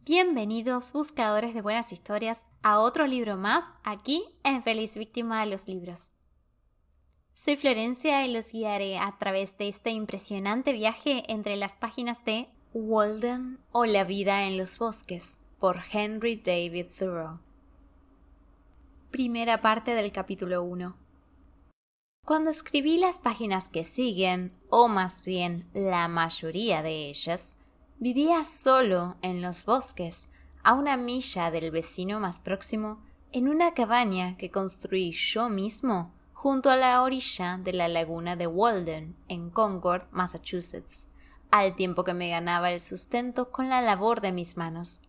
Bienvenidos, buscadores de buenas historias, a otro libro más aquí en Feliz Víctima de los Libros. Soy Florencia y los guiaré a través de este impresionante viaje entre las páginas de Walden o La vida en los bosques, por Henry David Thoreau. Primera parte del capítulo 1. Cuando escribí las páginas que siguen, o más bien la mayoría de ellas, vivía solo en los bosques, a una milla del vecino más próximo, en una cabaña que construí yo mismo junto a la orilla de la laguna de Walden, en Concord, Massachusetts, al tiempo que me ganaba el sustento con la labor de mis manos.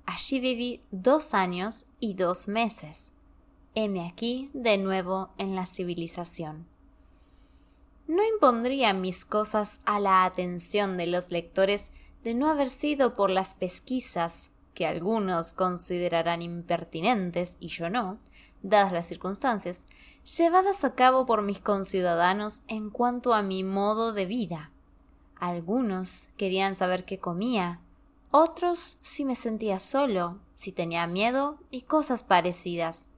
Allí viví 2 años y 2 meses. Heme aquí de nuevo en la civilización. No impondría mis cosas a la atención de los lectores de no haber sido por las pesquisas, que algunos considerarán impertinentes y yo no, dadas las circunstancias, llevadas a cabo por mis conciudadanos en cuanto a mi modo de vida. Algunos querían saber qué comía, otros si me sentía solo, si tenía miedo y cosas parecidas.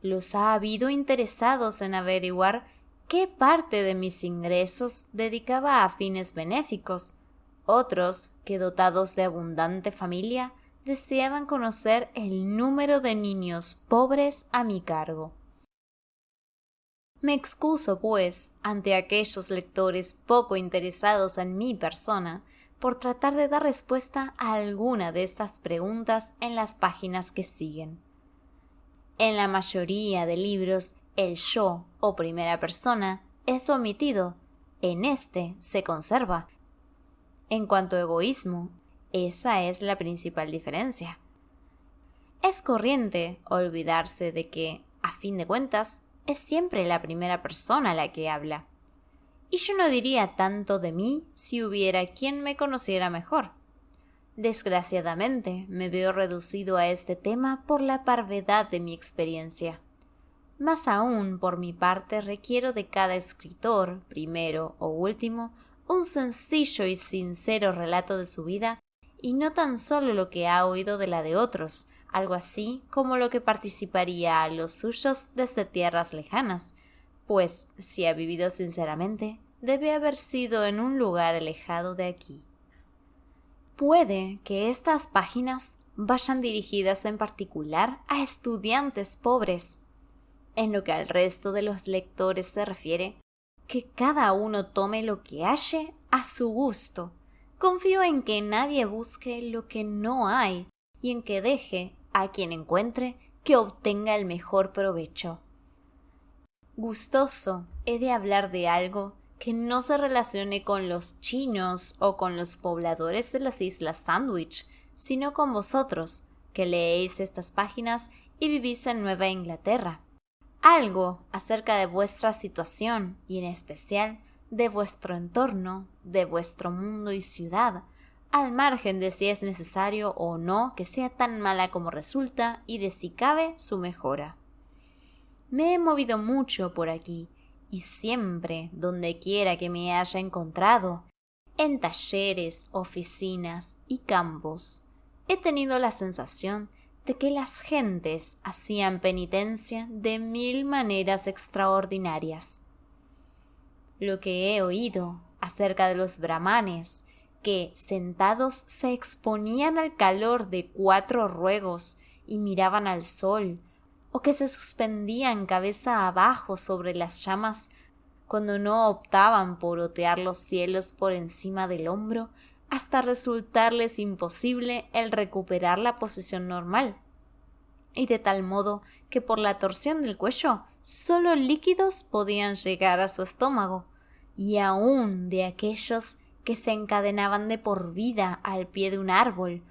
Los ha habido interesados en averiguar qué parte de mis ingresos dedicaba a fines benéficos. Otros, que dotados de abundante familia, deseaban conocer el número de niños pobres a mi cargo. Me excuso, pues, ante aquellos lectores poco interesados en mi persona, por tratar de dar respuesta a alguna de estas preguntas en las páginas que siguen. En la mayoría de libros, el yo o primera persona es omitido, en este se conserva. En cuanto a egoísmo, esa es la principal diferencia. Es corriente olvidarse de que, a fin de cuentas, es siempre la primera persona la que habla. Y yo no diría tanto de mí si hubiera quien me conociera mejor. Desgraciadamente, me veo reducido a este tema por la parvedad de mi experiencia. Más aún, por mi parte, requiero de cada escritor, primero o último, un sencillo y sincero relato de su vida, y no tan solo lo que ha oído de la de otros, algo así como lo que participaría a los suyos desde tierras lejanas, pues, si ha vivido sinceramente, debe haber sido en un lugar alejado de aquí. Puede que estas páginas vayan dirigidas en particular a estudiantes pobres. En lo que al resto de los lectores se refiere, que cada uno tome lo que halle a su gusto. Confío en que nadie busque lo que no hay y en que deje a quien encuentre que obtenga el mejor provecho. Gustoso he de hablar de algo que no se relacione con los chinos o con los pobladores de las Islas Sandwich, sino con vosotros, que leéis estas páginas y vivís en Nueva Inglaterra. Algo acerca de vuestra situación y en especial de vuestro entorno, de vuestro mundo y ciudad, al margen de si es necesario o no que sea tan mala como resulta y de si cabe su mejora. Me he movido mucho por aquí y siempre, donde quiera que me haya encontrado, en talleres, oficinas y campos, he tenido la sensación de que las gentes hacían penitencia de 1000 maneras extraordinarias. Lo que he oído acerca de los brahmanes, que sentados se exponían al calor de 4 ruegos y miraban al sol, o que se suspendían cabeza abajo sobre las llamas cuando no optaban por otear los cielos por encima del hombro hasta resultarles imposible el recuperar la posición normal, y de tal modo que por la torsión del cuello solo líquidos podían llegar a su estómago, y aún de aquellos que se encadenaban de por vida al pie de un árbol,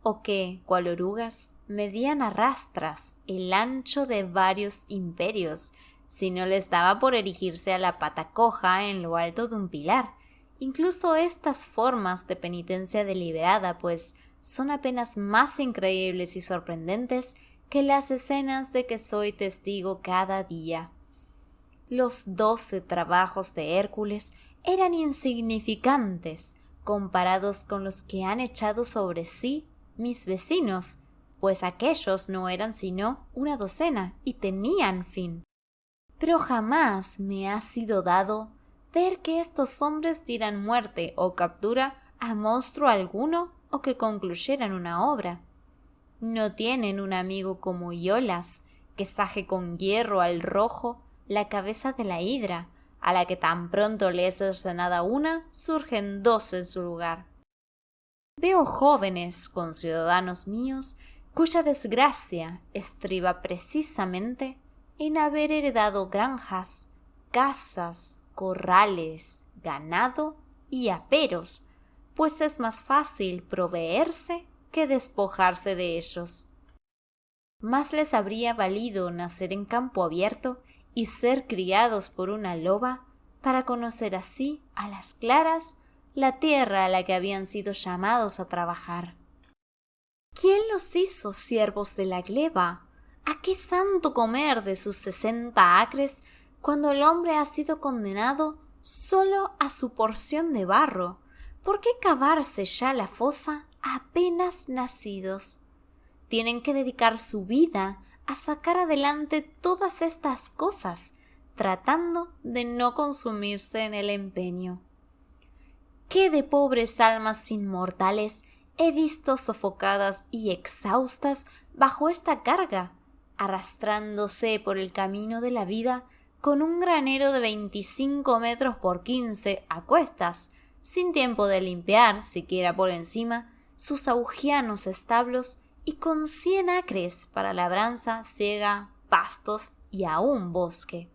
o que, cual orugas, medían a rastras el ancho de varios imperios, si no les daba por erigirse a la pata coja en lo alto de un pilar. Incluso estas formas de penitencia deliberada, pues, son apenas más increíbles y sorprendentes que las escenas de que soy testigo cada día. Los 12 trabajos de Hércules eran insignificantes, comparados con los que han echado sobre sí mis vecinos, pues aquellos no eran sino una docena y tenían fin. Pero jamás me ha sido dado ver que estos hombres dieran muerte o captura a monstruo alguno o que concluyeran una obra. No tienen un amigo como Iolas, que saje con hierro al rojo la cabeza de la hidra, a la que tan pronto le es cercenada una, surgen dos en su lugar. Veo jóvenes conciudadanos míos cuya desgracia estriba precisamente en haber heredado granjas, casas, corrales, ganado y aperos, pues es más fácil proveerse que despojarse de ellos. Más les habría valido nacer en campo abierto y ser criados por una loba para conocer así a las claras la tierra a la que habían sido llamados a trabajar. ¿Quién los hizo siervos de la gleba? ¿A qué santo comer de sus 60 acres cuando el hombre ha sido condenado solo a su porción de barro? ¿Por qué cavarse ya la fosa apenas nacidos? Tienen que dedicar su vida a sacar adelante todas estas cosas, tratando de no consumirse en el empeño. ¿Qué de pobres almas inmortales he visto sofocadas y exhaustas bajo esta carga, arrastrándose por el camino de la vida con un granero de 25 metros por 15 a cuestas, sin tiempo de limpiar, siquiera por encima, sus augianos establos y con 100 acres para labranza, siega, pastos y aún bosque?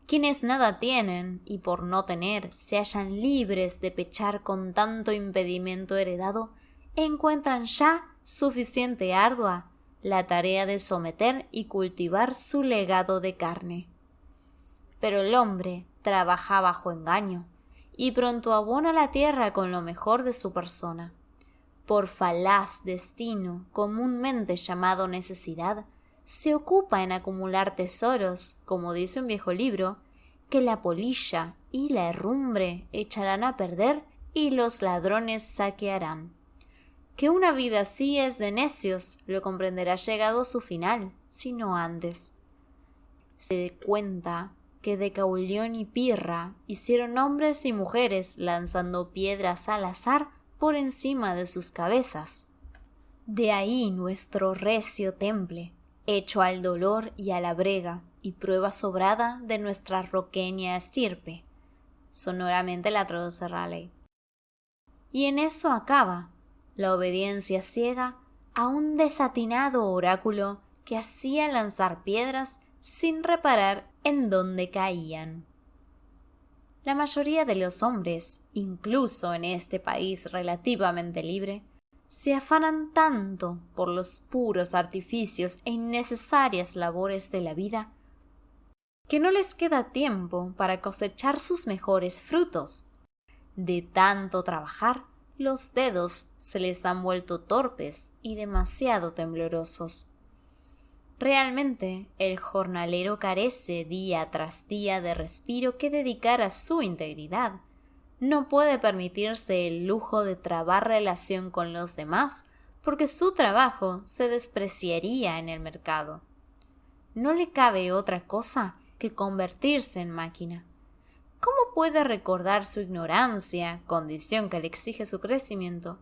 Quienes nada tienen y por no tener se hallan libres de pechar con tanto impedimento heredado, encuentran ya suficiente ardua la tarea de someter y cultivar su legado de carne. Pero el hombre trabaja bajo engaño y pronto abona la tierra con lo mejor de su persona. Por falaz destino comúnmente llamado necesidad, se ocupa en acumular tesoros, como dice un viejo libro, que la polilla y la herrumbre echarán a perder y los ladrones saquearán. Que una vida así es de necios, lo comprenderá llegado su final, si no antes. Se cuenta que Decaulión y Pirra hicieron hombres y mujeres lanzando piedras al azar por encima de sus cabezas. De ahí nuestro recio temple, hecho al dolor y a la brega, y prueba sobrada de nuestra roqueña estirpe. Sonoramente la traduce Raleigh. Y en eso acaba la obediencia ciega a un desatinado oráculo que hacía lanzar piedras sin reparar en dónde caían. La mayoría de los hombres, incluso en este país relativamente libre, se afanan tanto por los puros artificios e innecesarias labores de la vida que no les queda tiempo para cosechar sus mejores frutos. De tanto trabajar, los dedos se les han vuelto torpes y demasiado temblorosos. Realmente, el jornalero carece día tras día de respiro que dedicar a su integridad. No puede permitirse el lujo de trabar relación con los demás, porque su trabajo se despreciaría en el mercado. No le cabe otra cosa que convertirse en máquina. ¿Cómo puede recordar su ignorancia, condición que le exige su crecimiento,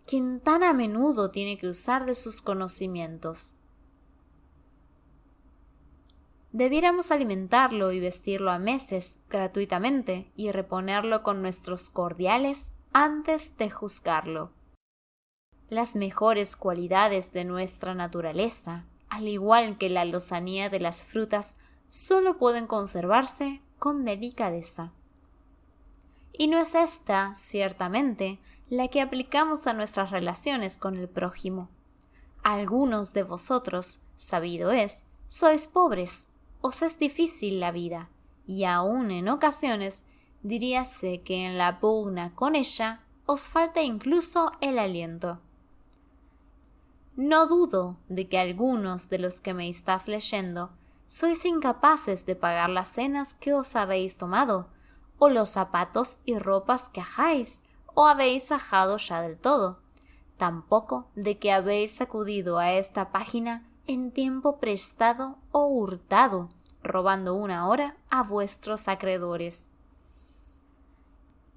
quien tan a menudo tiene que usar de sus conocimientos? Debiéramos alimentarlo y vestirlo a meses gratuitamente y reponerlo con nuestros cordiales antes de juzgarlo. Las mejores cualidades de nuestra naturaleza, al igual que la lozanía de las frutas, solo pueden conservarse con delicadeza. Y no es esta, ciertamente, la que aplicamos a nuestras relaciones con el prójimo. Algunos de vosotros, sabido es, sois pobres, os es difícil la vida, y aun en ocasiones diríase que en la pugna con ella os falta incluso el aliento. No dudo de que algunos de los que me estás leyendo sois incapaces de pagar las cenas que os habéis tomado, o los zapatos y ropas que ajáis, o habéis ajado ya del todo, tampoco de que habéis acudido a esta página en tiempo prestado o hurtado, robando una hora a vuestros acreedores.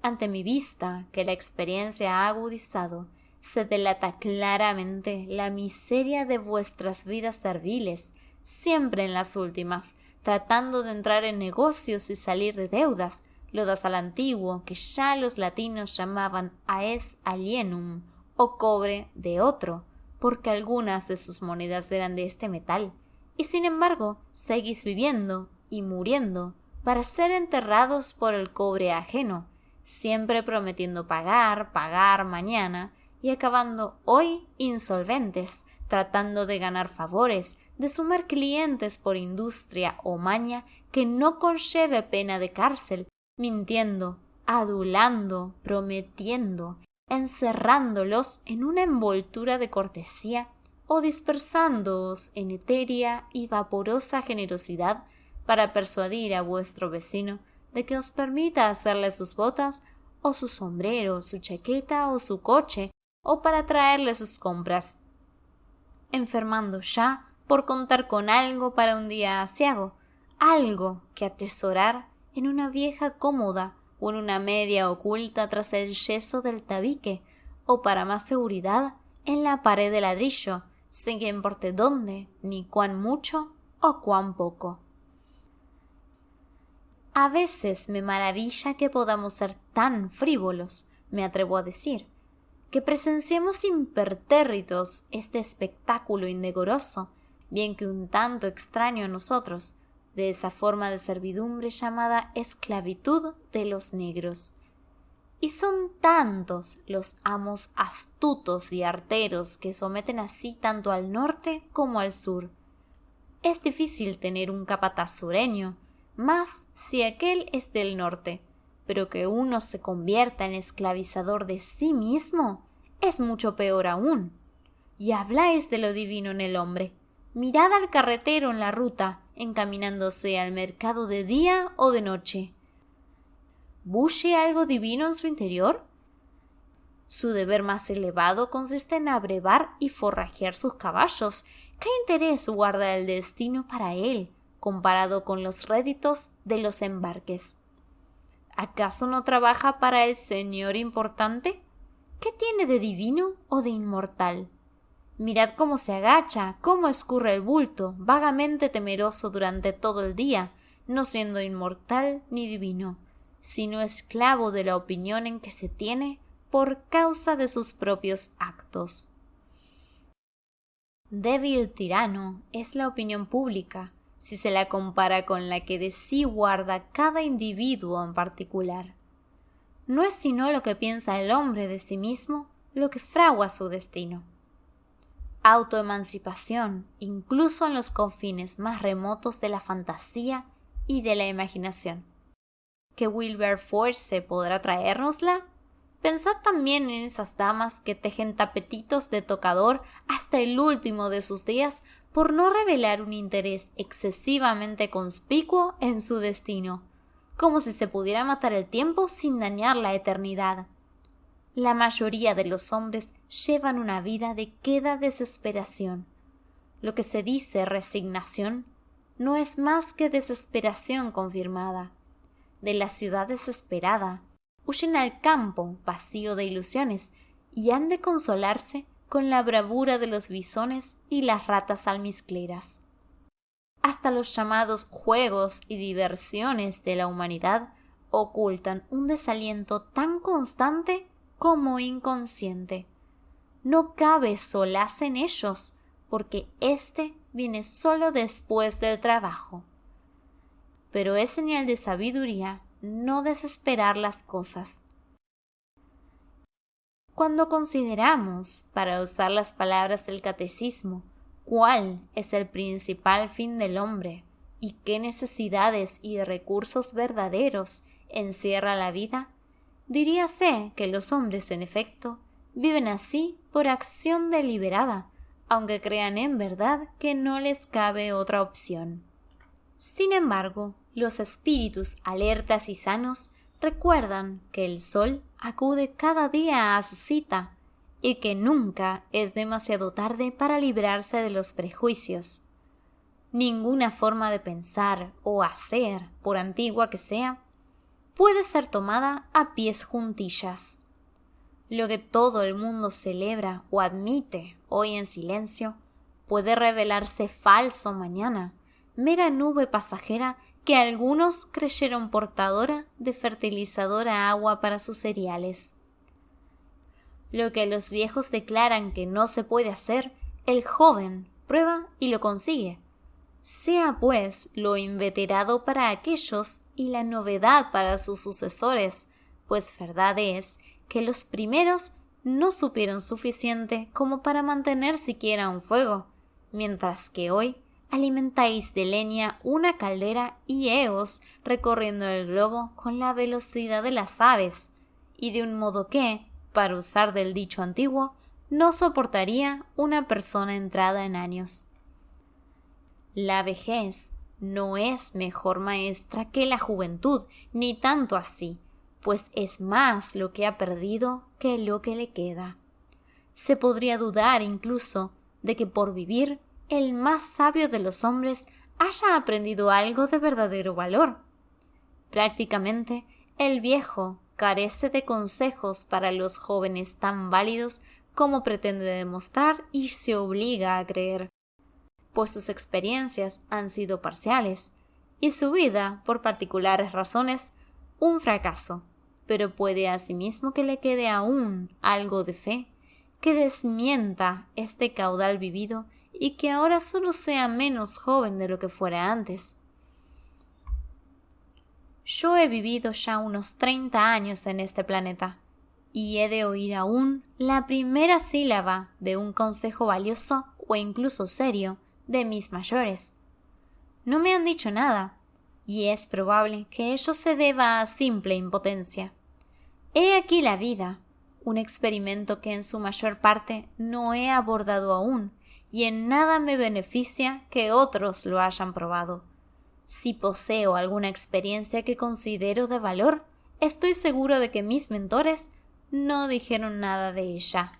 Ante mi vista, que la experiencia ha agudizado, se delata claramente la miseria de vuestras vidas serviles, siempre en las últimas, tratando de entrar en negocios y salir de deudas, lodas al antiguo, que ya los latinos llamaban aes alienum, o cobre de otro, porque algunas de sus monedas eran de este metal, y sin embargo seguís viviendo y muriendo para ser enterrados por el cobre ajeno, siempre prometiendo pagar mañana y acabando hoy insolventes, tratando de ganar favores, de sumar clientes por industria o maña que no conlleve pena de cárcel, mintiendo, adulando, prometiendo, encerrándolos en una envoltura de cortesía o dispersándoos en etérea y vaporosa generosidad para persuadir a vuestro vecino de que os permita hacerle sus botas o su sombrero, su chaqueta o su coche, o para traerle sus compras, enfermando ya por contar con algo para un día aciago, algo que atesorar en una vieja cómoda o en una media oculta tras el yeso del tabique, o para más seguridad en la pared de ladrillo, sin que importe dónde, ni cuán mucho o cuán poco. A veces me maravilla que podamos ser tan frívolos, me atrevo a decir, que presenciemos impertérritos este espectáculo indecoroso, bien que un tanto extraño a nosotros, de esa forma de servidumbre llamada esclavitud de los negros. Y son tantos los amos astutos y arteros que someten así tanto al norte como al sur. Es difícil tener un capataz sureño, más si aquel es del norte, pero que uno se convierta en esclavizador de sí mismo es mucho peor aún. Y habláis de lo divino en el hombre. Mirad al carretero en la ruta, encaminándose al mercado de día o de noche. ¿Bulle algo divino en su interior? Su deber más elevado consiste en abrevar y forrajear sus caballos. ¿Qué interés guarda el destino para él, comparado con los réditos de los embarques? ¿Acaso no trabaja para el señor importante? ¿Qué tiene de divino o de inmortal? Mirad cómo se agacha, cómo escurre el bulto, vagamente temeroso durante todo el día, no siendo inmortal ni divino, sino esclavo de la opinión en que se tiene por causa de sus propios actos. Débil tirano es la opinión pública, si se la compara con la que de sí guarda cada individuo en particular. No es sino lo que piensa el hombre de sí mismo lo que fragua su destino. Autoemancipación, incluso en los confines más remotos de la fantasía y de la imaginación. ¿Que Wilberforce podrá traérnosla? Pensad también en esas damas que tejen tapetitos de tocador hasta el último de sus días por no revelar un interés excesivamente conspicuo en su destino, como si se pudiera matar el tiempo sin dañar la eternidad. La mayoría de los hombres llevan una vida de queda desesperación. Lo que se dice resignación no es más que desesperación confirmada. De la ciudad desesperada, huyen al campo vacío de ilusiones y han de consolarse con la bravura de los bisones y las ratas almizcleras. Hasta los llamados juegos y diversiones de la humanidad ocultan un desaliento tan constante como inconsciente. No cabe solaz en ellos, porque éste viene solo después del trabajo. Pero es señal de sabiduría no desesperar las cosas. Cuando consideramos, para usar las palabras del catecismo, cuál es el principal fin del hombre y qué necesidades y recursos verdaderos encierra la vida, diríase que los hombres, en efecto, viven así por acción deliberada, aunque crean en verdad que no les cabe otra opción. Sin embargo, los espíritus alertas y sanos recuerdan que el sol acude cada día a su cita y que nunca es demasiado tarde para librarse de los prejuicios. Ninguna forma de pensar o hacer, por antigua que sea, puede ser tomada a pies juntillas. Lo que todo el mundo celebra o admite hoy en silencio puede revelarse falso mañana, mera nube pasajera que algunos creyeron portadora de fertilizadora agua para sus cereales. Lo que los viejos declaran que no se puede hacer, el joven prueba y lo consigue. Sea pues lo inveterado para aquellos y la novedad para sus sucesores, pues verdad es que los primeros no supieron suficiente como para mantener siquiera un fuego, mientras que hoy alimentáis de leña una caldera y eos recorriendo el globo con la velocidad de las aves, y de un modo que, para usar del dicho antiguo, no soportaría una persona entrada en años. La vejez no es mejor maestra que la juventud, ni tanto así, pues es más lo que ha perdido que lo que le queda. Se podría dudar incluso de que por vivir el más sabio de los hombres haya aprendido algo de verdadero valor. Prácticamente, el viejo carece de consejos para los jóvenes tan válidos como pretende demostrar y se obliga a creer, pues sus experiencias han sido parciales y su vida, por particulares razones, un fracaso, pero puede asimismo que le quede aún algo de fe que desmienta este caudal vivido y que ahora solo sea menos joven de lo que fuera antes. Yo he vivido ya unos 30 años en este planeta y he de oír aún la primera sílaba de un consejo valioso o incluso serio de mis mayores. No me han dicho nada, y es probable que ello se deba a simple impotencia. He aquí la vida, un experimento que en su mayor parte no he abordado aún, y en nada me beneficia que otros lo hayan probado. Si poseo alguna experiencia que considero de valor, estoy seguro de que mis mentores no dijeron nada de ella.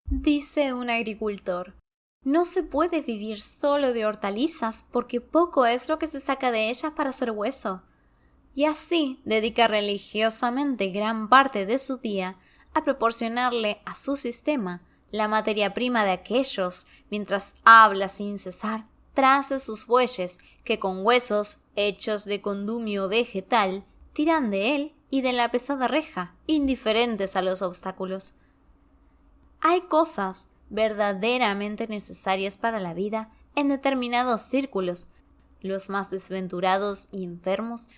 Dice un agricultor: no se puede vivir solo de hortalizas porque poco es lo que se saca de ellas para hacer hueso. Y así dedica religiosamente gran parte de su día a proporcionarle a su sistema la materia prima de aquellos, mientras habla sin cesar tras de sus bueyes que con huesos hechos de condumio vegetal tiran de él y de la pesada reja, indiferentes a los obstáculos. Hay cosas verdaderamente necesarias para la vida en determinados círculos, los más desventurados y enfermos,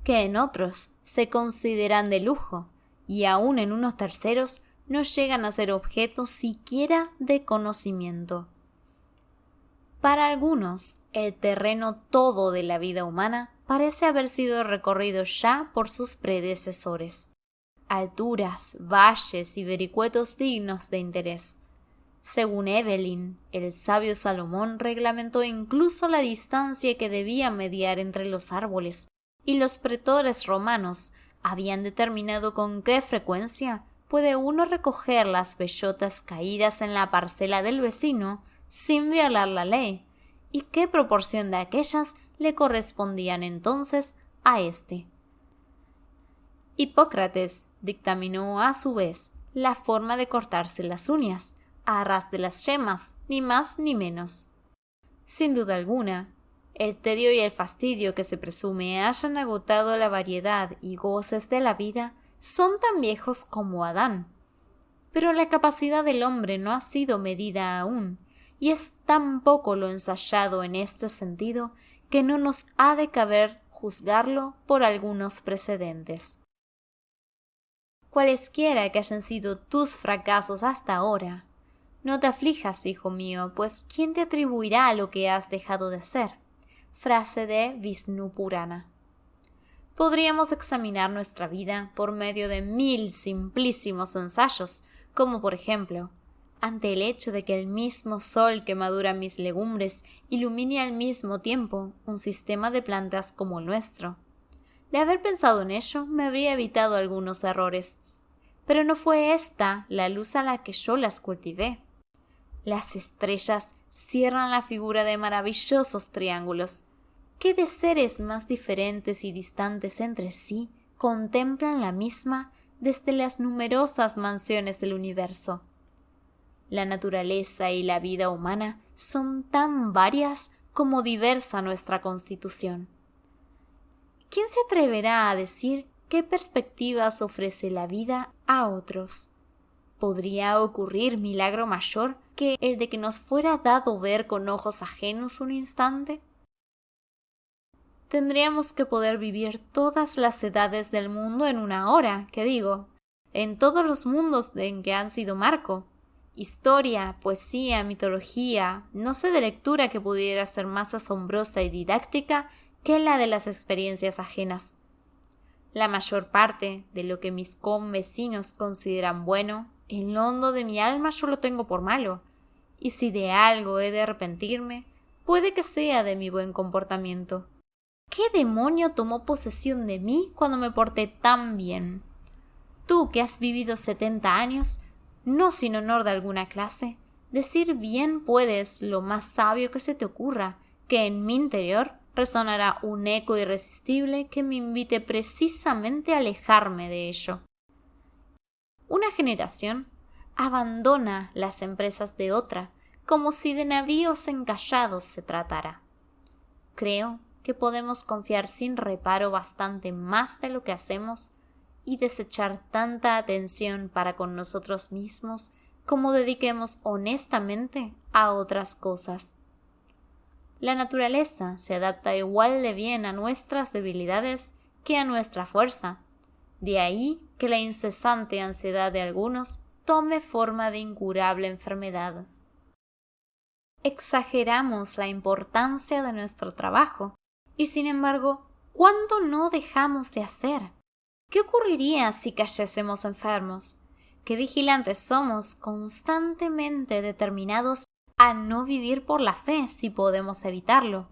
que en otros se consideran de lujo, y aun en unos terceros no llegan a ser objeto siquiera de conocimiento. Para algunos, el terreno todo de la vida humana parece haber sido recorrido ya por sus predecesores. Alturas, valles y vericuetos dignos de interés. Según Evelyn, el sabio Salomón reglamentó incluso la distancia que debía mediar entre los árboles, y los pretores romanos habían determinado con qué frecuencia puede uno recoger las bellotas caídas en la parcela del vecino sin violar la ley, y qué proporción de aquellas le correspondían entonces a éste. Hipócrates dictaminó a su vez la forma de cortarse las uñas, a ras de las yemas, ni más ni menos. Sin duda alguna, el tedio y el fastidio que se presume hayan agotado la variedad y goces de la vida son tan viejos como Adán. Pero la capacidad del hombre no ha sido medida aún, y es tan poco lo ensayado en este sentido que no nos ha de caber juzgarlo por algunos precedentes. Cualesquiera que hayan sido tus fracasos hasta ahora, no te aflijas, hijo mío, pues ¿quién te atribuirá lo que has dejado de hacer? Frase de Vishnu Purana. Podríamos examinar nuestra vida por medio de 1000 simplísimos ensayos, como por ejemplo, ante el hecho de que el mismo sol que madura mis legumbres ilumine al mismo tiempo un sistema de plantas como el nuestro. De haber pensado en ello, me habría evitado algunos errores. Pero no fue esta la luz a la que yo las cultivé. Las estrellas cierran la figura de maravillosos triángulos. ¿Qué de seres más diferentes y distantes entre sí contemplan la misma desde las numerosas mansiones del universo? La naturaleza y la vida humana son tan varias como diversa nuestra constitución. ¿Quién se atreverá a decir qué perspectivas ofrece la vida a otros? ¿Podría ocurrir milagro mayor que el de que nos fuera dado ver con ojos ajenos un instante? Tendríamos que poder vivir todas las edades del mundo en una hora, en todos los mundos en que han sido marco. Historia, poesía, mitología, no sé de lectura que pudiera ser más asombrosa y didáctica que la de las experiencias ajenas. La mayor parte de lo que mis convecinos consideran bueno, en lo hondo de mi alma yo lo tengo por malo, y si de algo he de arrepentirme, puede que sea de mi buen comportamiento. ¿Qué demonio tomó posesión de mí cuando me porté tan bien? Tú que has vivido 70 años, no sin honor de alguna clase, decir bien puedes lo más sabio que se te ocurra, que en mi interior resonará un eco irresistible que me invite precisamente a alejarme de ello. Una generación abandona las empresas de otra, como si de navíos encallados se tratara. Creo que podemos confiar sin reparo bastante más de lo que hacemos y desechar tanta atención para con nosotros mismos como dediquemos honestamente a otras cosas. La naturaleza se adapta igual de bien a nuestras debilidades que a nuestra fuerza. De ahí que la incesante ansiedad de algunos tome forma de incurable enfermedad. Exageramos la importancia de nuestro trabajo y, sin embargo, ¿cuánto no dejamos de hacer? ¿Qué ocurriría si cayésemos enfermos? ¿Qué vigilantes somos, constantemente determinados a no vivir por la fe si podemos evitarlo?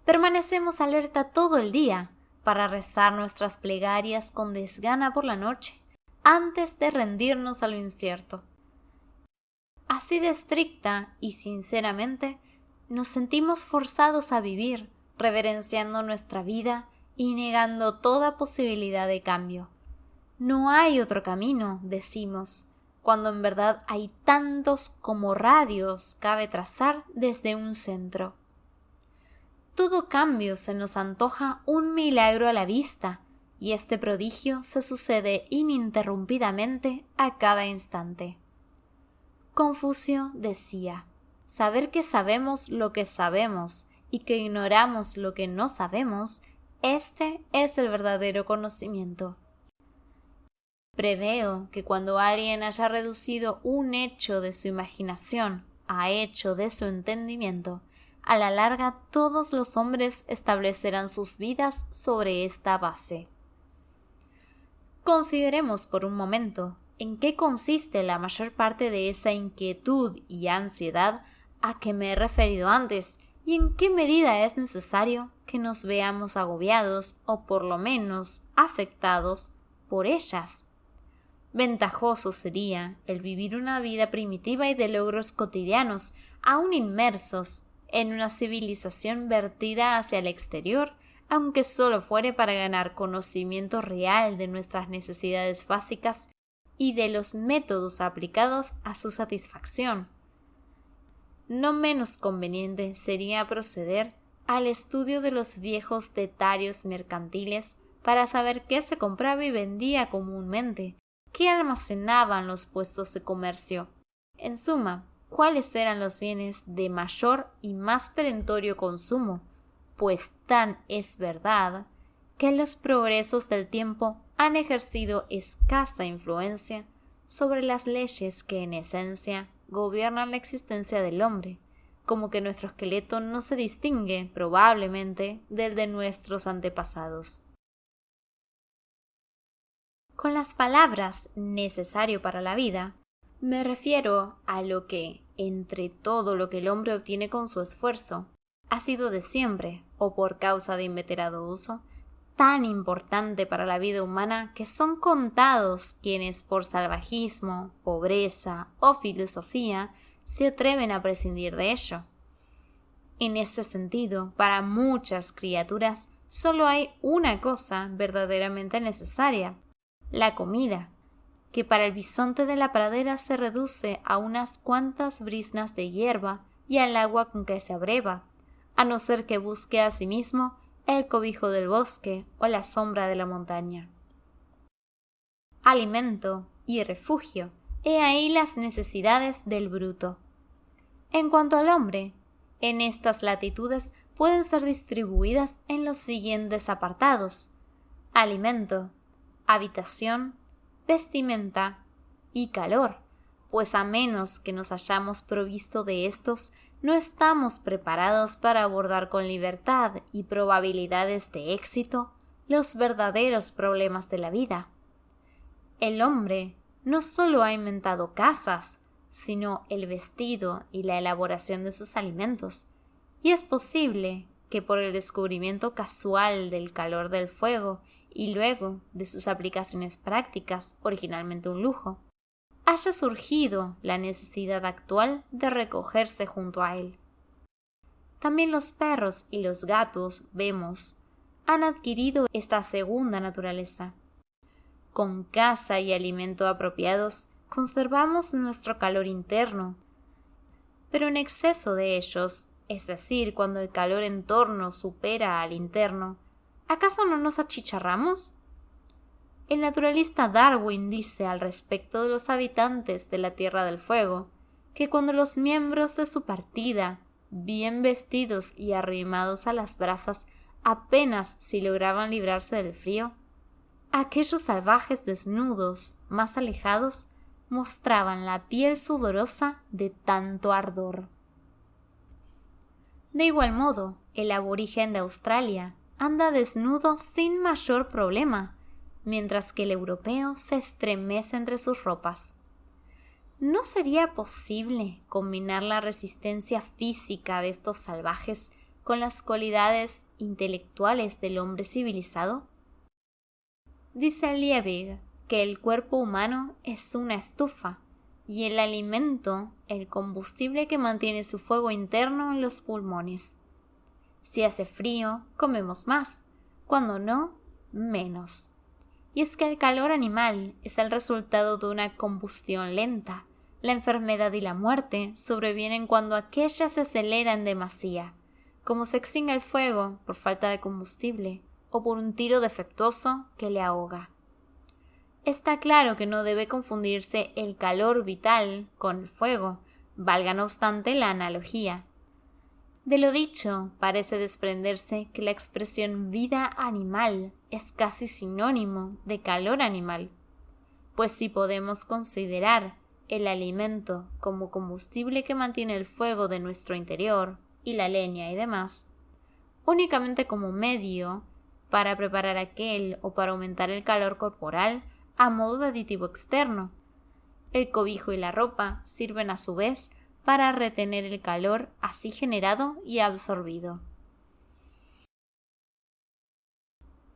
Permanecemos alerta todo el día para rezar nuestras plegarias con desgana por la noche, antes de rendirnos a lo incierto. Así de estricta y sinceramente, nos sentimos forzados a vivir, reverenciando nuestra vida y negando toda posibilidad de cambio. No hay otro camino, decimos, cuando en verdad hay tantos como radios cabe trazar desde un centro. Todo cambio se nos antoja un milagro a la vista, y este prodigio se sucede ininterrumpidamente a cada instante. Confucio decía: saber que sabemos lo que sabemos y que ignoramos lo que no sabemos, este es el verdadero conocimiento. Preveo que cuando alguien haya reducido un hecho de su imaginación a hecho de su entendimiento, a la larga todos los hombres establecerán sus vidas sobre esta base. Consideremos por un momento en qué consiste la mayor parte de esa inquietud y ansiedad a que me he referido antes y en qué medida es necesario que nos veamos agobiados o por lo menos afectados por ellas. Ventajoso sería el vivir una vida primitiva y de logros cotidianos, aún inmersos en una civilización vertida hacia el exterior, aunque solo fuere para ganar conocimiento real de nuestras necesidades básicas y de los métodos aplicados a su satisfacción. No menos conveniente sería proceder al estudio de los viejos detarios mercantiles para saber qué se compraba y vendía comúnmente, qué almacenaban los puestos de comercio. En suma, cuáles eran los bienes de mayor y más perentorio consumo, pues tan es verdad que los progresos del tiempo han ejercido escasa influencia sobre las leyes que en esencia gobiernan la existencia del hombre, como que nuestro esqueleto no se distingue probablemente del de nuestros antepasados. Con las palabras necesario para la vida, me refiero a lo que, entre todo lo que el hombre obtiene con su esfuerzo, ha sido de siempre, o por causa de inveterado uso, tan importante para la vida humana que son contados quienes por salvajismo, pobreza o filosofía se atreven a prescindir de ello. En este sentido, para muchas criaturas solo hay una cosa verdaderamente necesaria: la comida, que para el bisonte de la pradera se reduce a unas cuantas briznas de hierba y al agua con que se abreva, a no ser que busque a sí mismo el cobijo del bosque o la sombra de la montaña. Alimento y refugio, he ahí las necesidades del bruto. En cuanto al hombre, en estas latitudes pueden ser distribuidas en los siguientes apartados: alimento, habitación, vestimenta y calor, pues a menos que nos hayamos provisto de estos, no estamos preparados para abordar con libertad y probabilidades de éxito los verdaderos problemas de la vida. El hombre no solo ha inventado casas, sino el vestido y la elaboración de sus alimentos, y es posible que por el descubrimiento casual del calor del fuego y luego de sus aplicaciones prácticas, originalmente un lujo, haya surgido la necesidad actual de recogerse junto a él. También los perros y los gatos, vemos, han adquirido esta segunda naturaleza. Con caza y alimento apropiados, conservamos nuestro calor interno, pero en exceso de ellos, es decir, cuando el calor en torno supera al interno, ¿acaso no nos achicharramos? El naturalista Darwin dice al respecto de los habitantes de la Tierra del Fuego, que cuando los miembros de su partida, bien vestidos y arrimados a las brasas, apenas si lograban librarse del frío, aquellos salvajes desnudos, más alejados, mostraban la piel sudorosa de tanto ardor. De igual modo, el aborigen de Australia anda desnudo sin mayor problema, mientras que el europeo se estremece entre sus ropas. ¿No sería posible combinar la resistencia física de estos salvajes con las cualidades intelectuales del hombre civilizado? Dice Liebig que el cuerpo humano es una estufa y el alimento el combustible que mantiene su fuego interno en los pulmones. Si hace frío, comemos más; cuando no, menos. Y es que el calor animal es el resultado de una combustión lenta. La enfermedad y la muerte sobrevienen cuando aquella se acelera en demasía, como se extingue el fuego por falta de combustible o por un tiro defectuoso que le ahoga. Está claro que no debe confundirse el calor vital con el fuego, valga no obstante la analogía. De lo dicho, parece desprenderse que la expresión vida animal es casi sinónimo de calor animal, pues si podemos considerar el alimento como combustible que mantiene el fuego de nuestro interior, y la leña y demás, únicamente como medio para preparar aquel o para aumentar el calor corporal a modo de aditivo externo, el cobijo y la ropa sirven a su vez para retener el calor así generado y absorbido.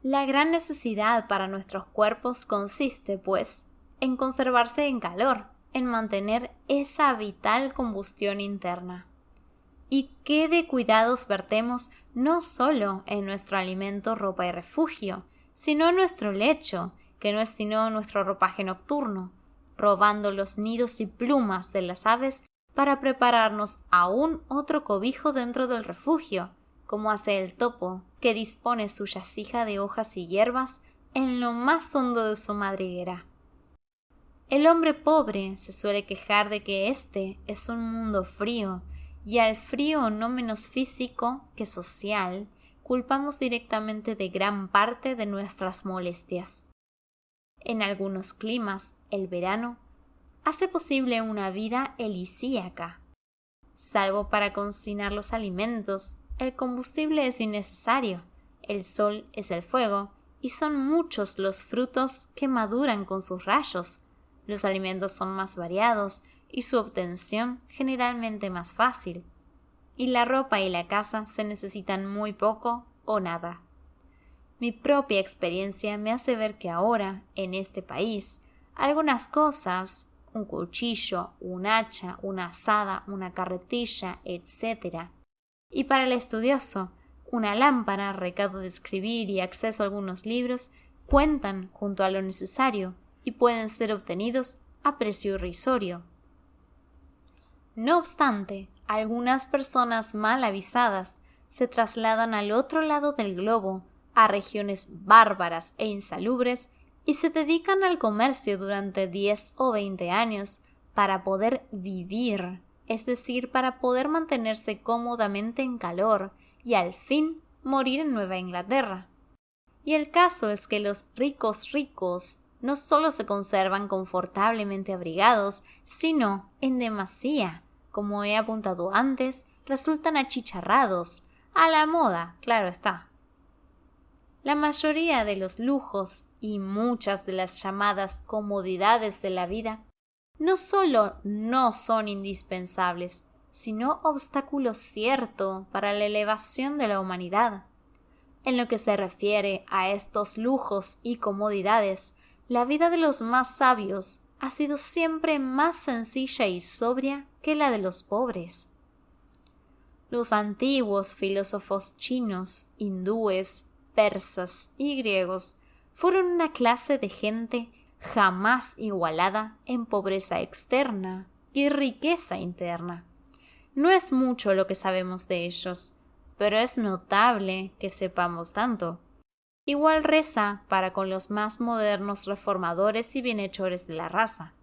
La gran necesidad para nuestros cuerpos consiste, pues, en conservarse en calor, en mantener esa vital combustión interna. Y qué de cuidados vertemos no solo en nuestro alimento, ropa y refugio, sino en nuestro lecho, que no es sino nuestro ropaje nocturno, robando los nidos y plumas de las aves para prepararnos aún otro cobijo dentro del refugio, como hace el topo, que dispone su yacija de hojas y hierbas en lo más hondo de su madriguera. El hombre pobre se suele quejar de que este es un mundo frío, y al frío no menos físico que social culpamos directamente de gran parte de nuestras molestias. En algunos climas, el verano hace posible una vida elisíaca. Salvo para cocinar los alimentos, el combustible es innecesario, el sol es el fuego, y son muchos los frutos que maduran con sus rayos. Los alimentos son más variados y su obtención generalmente más fácil. Y la ropa y la casa se necesitan muy poco o nada. Mi propia experiencia me hace ver que ahora, en este país, algunas cosas, un cuchillo, un hacha, una azada, una carretilla, etc. Y para el estudioso, una lámpara, recado de escribir y acceso a algunos libros cuentan junto a lo necesario y pueden ser obtenidos a precio irrisorio. No obstante, algunas personas mal avisadas se trasladan al otro lado del globo, a regiones bárbaras e insalubres, y se dedican al comercio durante 10 o 20 años para poder vivir, es decir, para poder mantenerse cómodamente en calor y al fin morir en Nueva Inglaterra. Y el caso es que los ricos no solo se conservan confortablemente abrigados, sino, en demasía, como he apuntado antes, resultan achicharrados, a la moda, claro está. La mayoría de los lujos y muchas de las llamadas comodidades de la vida no solo no son indispensables, sino obstáculo cierto para la elevación de la humanidad. En lo que se refiere a estos lujos y comodidades, la vida de los más sabios ha sido siempre más sencilla y sobria que la de los pobres. Los antiguos filósofos chinos, hindúes, persas y griegos fueron una clase de gente jamás igualada en pobreza externa y riqueza interna. No es mucho lo que sabemos de ellos, pero es notable que sepamos tanto. Igual reza para con los más modernos reformadores y bienhechores de la raza.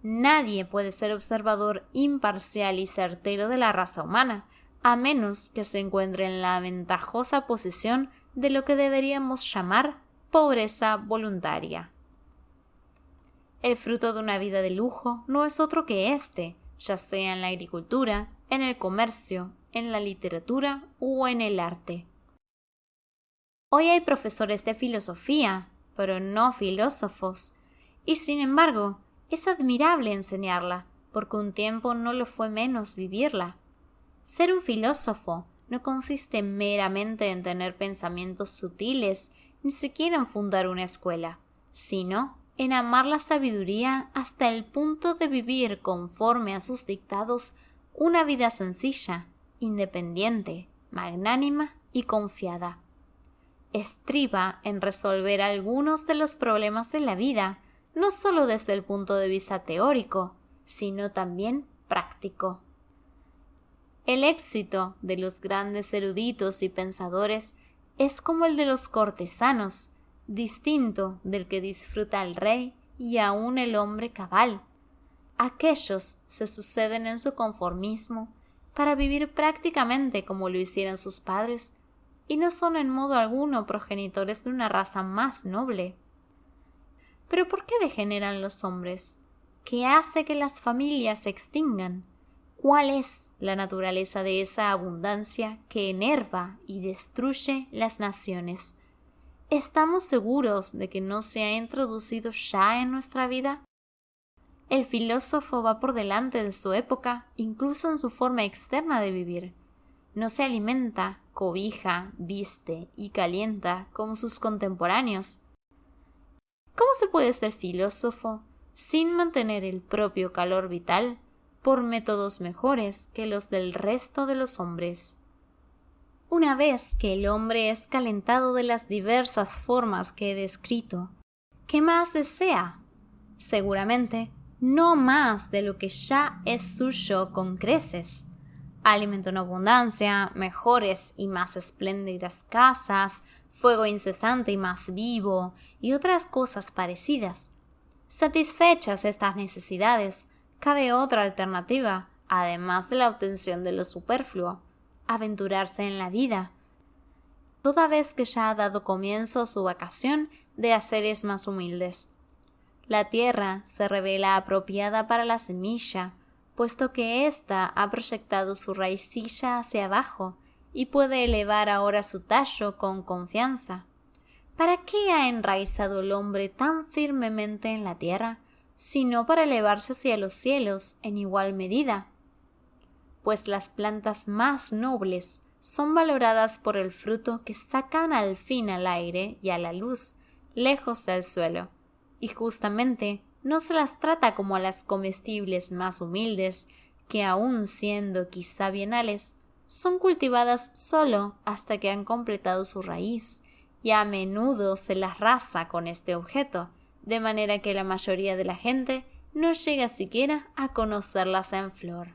Nadie puede ser observador imparcial y certero de la raza humana, a menos que se encuentre en la ventajosa posición de lo que deberíamos llamar pobreza voluntaria. El fruto de una vida de lujo no es otro que este, ya sea en la agricultura, en el comercio, en la literatura o en el arte. Hoy hay profesores de filosofía, pero no filósofos, y sin embargo, es admirable enseñarla, porque un tiempo no lo fue menos vivirla. Ser un filósofo no consiste meramente en tener pensamientos sutiles, ni siquiera en fundar una escuela, sino en amar la sabiduría hasta el punto de vivir conforme a sus dictados una vida sencilla, independiente, magnánima y confiada. Estriba en resolver algunos de los problemas de la vida, no solo desde el punto de vista teórico, sino también práctico. El éxito de los grandes eruditos y pensadores es como el de los cortesanos, distinto del que disfruta el rey y aun el hombre cabal. Aquellos se suceden en su conformismo para vivir prácticamente como lo hicieron sus padres, y no son en modo alguno progenitores de una raza más noble. ¿Pero por qué degeneran los hombres? ¿Qué hace que las familias se extingan? ¿Cuál es la naturaleza de esa abundancia que enerva y destruye las naciones? ¿Estamos seguros de que no se ha introducido ya en nuestra vida? El filósofo va por delante de su época, incluso en su forma externa de vivir. No se alimenta, cobija, viste y calienta como sus contemporáneos. ¿Cómo se puede ser filósofo sin mantener el propio calor vital por métodos mejores que los del resto de los hombres? Una vez que el hombre es calentado de las diversas formas que he descrito, ¿qué más desea? Seguramente no más de lo que ya es suyo con creces. Alimento en abundancia, mejores y más espléndidas casas, fuego incesante y más vivo, y otras cosas parecidas. Satisfechas estas necesidades, cabe otra alternativa, además de la obtención de lo superfluo: aventurarse en la vida, toda vez que ya ha dado comienzo su vacación de haceres más humildes. La tierra se revela apropiada para la semilla, puesto que ésta ha proyectado su raicilla hacia abajo y puede elevar ahora su tallo con confianza. ¿Para qué ha enraizado el hombre tan firmemente en la tierra, sino para elevarse hacia los cielos en igual medida? Pues las plantas más nobles son valoradas por el fruto que sacan al fin al aire y a la luz, lejos del suelo, y justamente no se las trata como a las comestibles más humildes, que aun siendo quizá bienales, son cultivadas solo hasta que han completado su raíz, y a menudo se las raza con este objeto, de manera que la mayoría de la gente no llega siquiera a conocerlas en flor.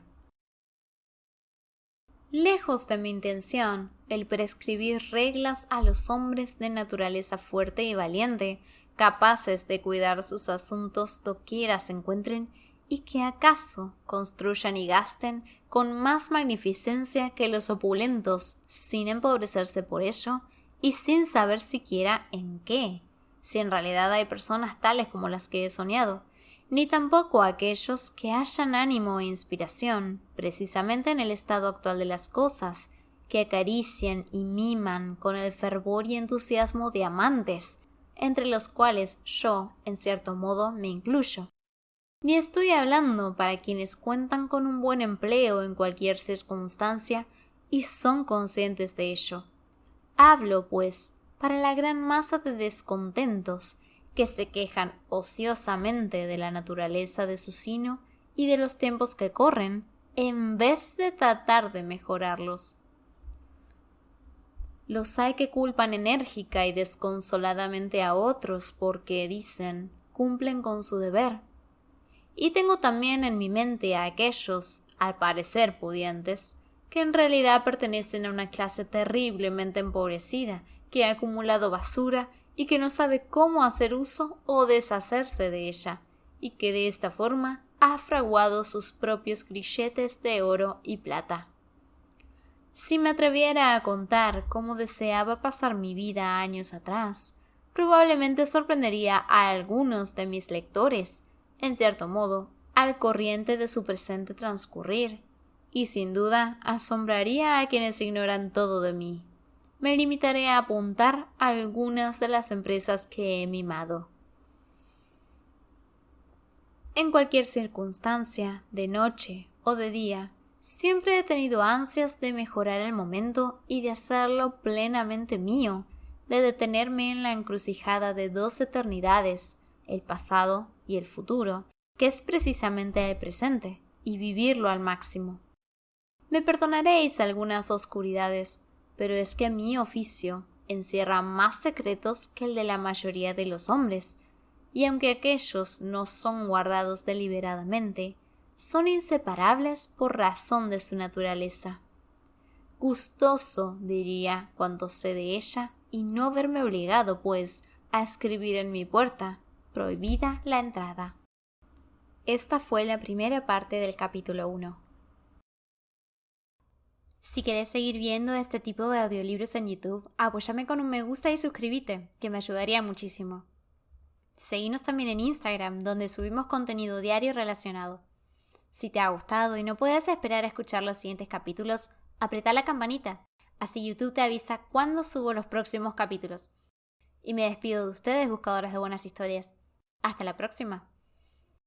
Lejos de mi intención el prescribir reglas a los hombres de naturaleza fuerte y valiente, capaces de cuidar sus asuntos doquiera se encuentren, y que acaso construyan y gasten con más magnificencia que los opulentos, sin empobrecerse por ello, y sin saber siquiera en qué, si en realidad hay personas tales como las que he soñado, ni tampoco aquellos que hayan ánimo e inspiración, precisamente en el estado actual de las cosas, que acarician y miman con el fervor y entusiasmo de amantes, entre los cuales yo, en cierto modo, me incluyo. Ni estoy hablando para quienes cuentan con un buen empleo en cualquier circunstancia y son conscientes de ello. Hablo, pues, para la gran masa de descontentos que se quejan ociosamente de la naturaleza de su sino y de los tiempos que corren, en vez de tratar de mejorarlos. Los hay que culpan enérgica y desconsoladamente a otros porque, dicen, cumplen con su deber. Y tengo también en mi mente a aquellos, al parecer pudientes, que en realidad pertenecen a una clase terriblemente empobrecida, que ha acumulado basura y que no sabe cómo hacer uso o deshacerse de ella, y que de esta forma ha fraguado sus propios grilletes de oro y plata. Si me atreviera a contar cómo deseaba pasar mi vida años atrás, probablemente sorprendería a algunos de mis lectores, en cierto modo, al corriente de su presente transcurrir, y sin duda asombraría a quienes ignoran todo de mí. Me limitaré a apuntar algunas de las empresas que he mimado. En cualquier circunstancia, de noche o de día, siempre he tenido ansias de mejorar el momento y de hacerlo plenamente mío, de detenerme en la encrucijada de dos eternidades, el pasado y el futuro, que es precisamente el presente, y vivirlo al máximo. Me perdonaréis algunas oscuridades, pero es que mi oficio encierra más secretos que el de la mayoría de los hombres, y aunque aquellos no son guardados deliberadamente, son inseparables por razón de su naturaleza. Gustoso, diría, cuanto sé de ella, y no verme obligado, pues, a escribir en mi puerta, prohibida la entrada. Esta fue la primera parte del capítulo 1. Si quieres seguir viendo este tipo de audiolibros en YouTube, apóyame con un me gusta y suscríbete, que me ayudaría muchísimo. Seguinos también en Instagram, donde subimos contenido diario relacionado. Si te ha gustado y no puedes esperar a escuchar los siguientes capítulos, apretá la campanita, así YouTube te avisa cuando subo los próximos capítulos. Y me despido de ustedes, buscadores de buenas historias. Hasta la próxima.